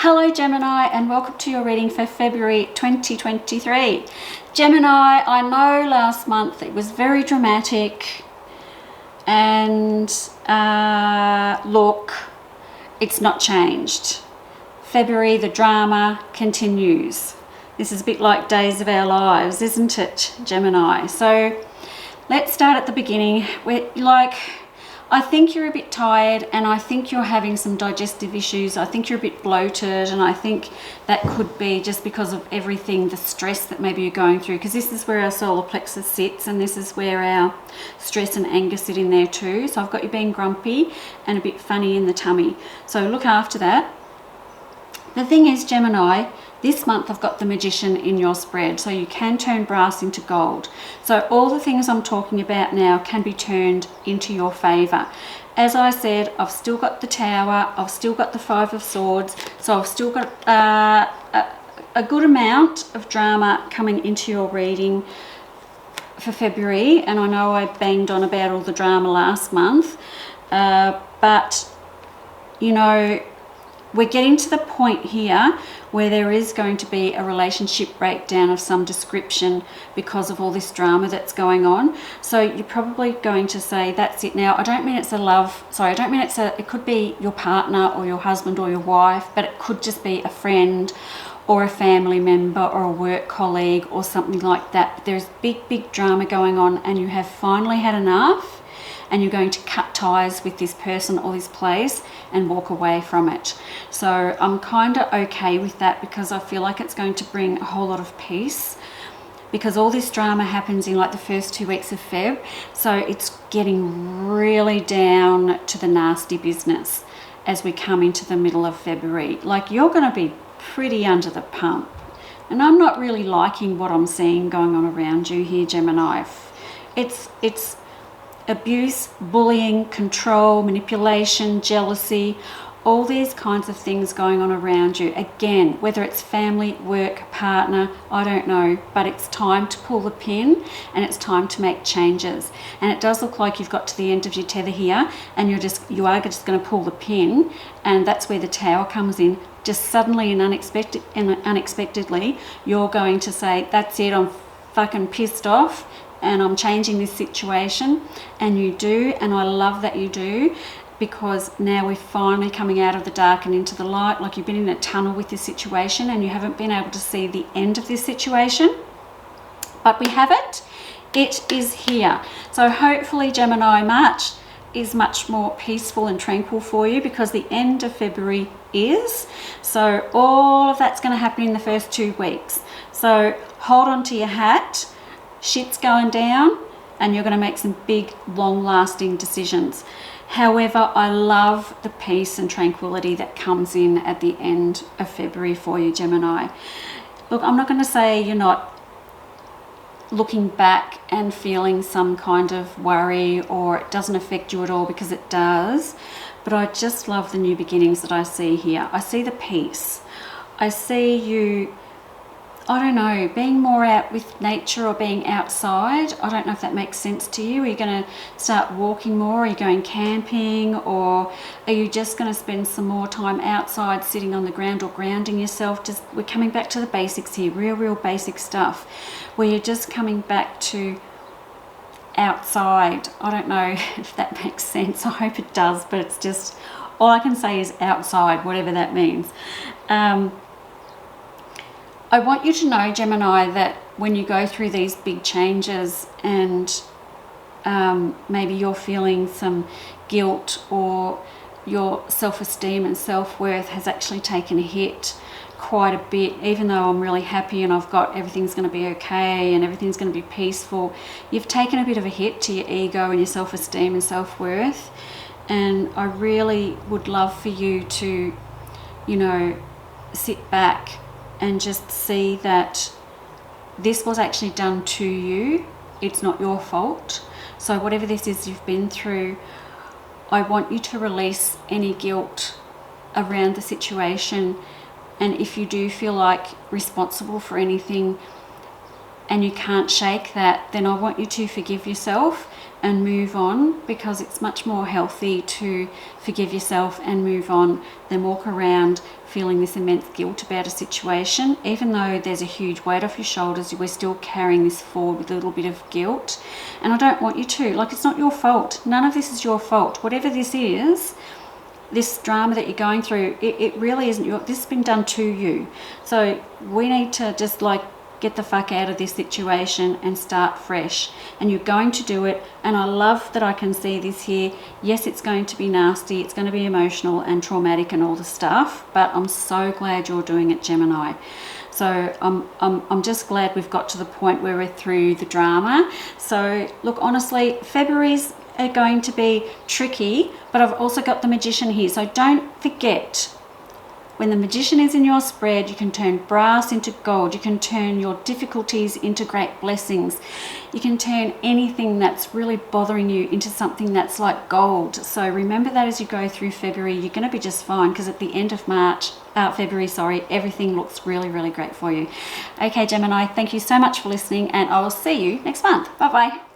Hello Gemini, and welcome to your reading for February 2023. Gemini, I know last month it was very dramatic and look, it's not changed. February, the drama continues. This is a bit like Days of Our Lives, isn't it, Gemini? So let's start at the beginning. I think you're a bit tired, and I think you're having some digestive issues. I think you're a bit bloated, and I think that could be just because of everything, the stress that maybe you're going through, because this is where our solar plexus sits, and this is where our stress and anger sit in there too. So I've got you being grumpy and a bit funny in the tummy. So look after that. The thing is, Gemini, this month I've got the Magician in your spread, so you can turn brass into gold. So all the things I'm talking about now can be turned into your favour. As I said, I've still got the Tower, I've still got the Five of Swords, so I've still got a good amount of drama coming into your reading for February. And I know I banged on about all the drama last month, but you know, we're getting to the point here where there is going to be a relationship breakdown of some description because of all this drama that's going on. So you're probably going to say, that's it now. I don't mean it's it could be your partner or your husband or your wife, but it could just be a friend or a family member or a work colleague or something like that. But there's big drama going on, and you have finally had enough, and you're going to cut ties with this person or this place and walk away from it. So I'm kind of okay with that, because I feel like it's going to bring a whole lot of peace, because all this drama happens in like the first 2 weeks of Feb. So it's getting really down to the nasty business as we come into the middle of February. Like, you're going to be pretty under the pump. And I'm not really liking what I'm seeing going on around you here, Gemini. It's abuse, bullying, control, manipulation, jealousy, all these kinds of things going on around you. Again, whether it's family, work, partner, I don't know, but it's time to pull the pin, and it's time to make changes. And it does look like you've got to the end of your tether here, and you are just going to pull the pin, and that's where the Tower comes in. Just suddenly and unexpectedly, you're going to say, that's it, I'm fucking pissed off, and I'm changing this situation. And you do, and I love that you do, because now we're finally coming out of the dark and into the light. Like, you've been in a tunnel with this situation and you haven't been able to see the end of this situation, but we have it. It is here. So hopefully, Gemini, March is much more peaceful and tranquil for you, because the end of February is. So all of that's going to happen in the first 2 weeks. So hold on to your hat. Shit's going down, and you're going to make some big, long-lasting decisions. However, I love the peace and tranquility that comes in at the end of February for you, Gemini. Look, I'm not going to say you're not looking back and feeling some kind of worry, or it doesn't affect you at all, because it does. But I just love the new beginnings that I see here. I see the peace. I see you, I don't know, being more out with nature or being outside. I don't know if that makes sense to you. Are you going to start walking more? Are you going camping? Or are you just going to spend some more time outside, sitting on the ground or grounding yourself? We're coming back to the basics here, real basic stuff, where you're just coming back to outside. I don't know if that makes sense. I hope it does, but it's just, all I can say is outside, whatever that means. I want you to know, Gemini, that when you go through these big changes, and maybe you're feeling some guilt, or your self-esteem and self-worth has actually taken a hit quite a bit, even though I'm really happy and I've got everything's going to be okay and everything's going to be peaceful, you've taken a bit of a hit to your ego and your self-esteem and self-worth. And I really would love for you to, you know, sit back and just see that this was actually done to you. It's not your fault. So whatever this is you've been through, I want you to release any guilt around the situation. And if you do feel like responsible for anything and you can't shake that, then I want you to forgive yourself and move on, because it's much more healthy to forgive yourself and move on than walk around feeling this immense guilt about a situation. Even though there's a huge weight off your shoulders, we're still carrying this forward with a little bit of guilt. And I don't want you to. Like, it's not your fault. None of this is your fault. Whatever this is, this drama that you're going through, it really isn't your, this has been done to you. So we need to just like get the fuck out of this situation and start fresh. And you're going to do it. And I love that I can see this here. Yes, it's going to be nasty, it's going to be emotional and traumatic and all the stuff, but I'm so glad you're doing it, Gemini. So I'm just glad we've got to the point where we're through the drama. So look, honestly, February's are going to be tricky, but I've also got the Magician here. So don't forget, when the Magician is in your spread, you can turn brass into gold. You can turn your difficulties into great blessings. You can turn anything that's really bothering you into something that's like gold. So remember that as you go through February, you're going to be just fine, because at the end of February, everything looks really, really great for you. Okay, Gemini, thank you so much for listening, and I will see you next month. Bye-bye.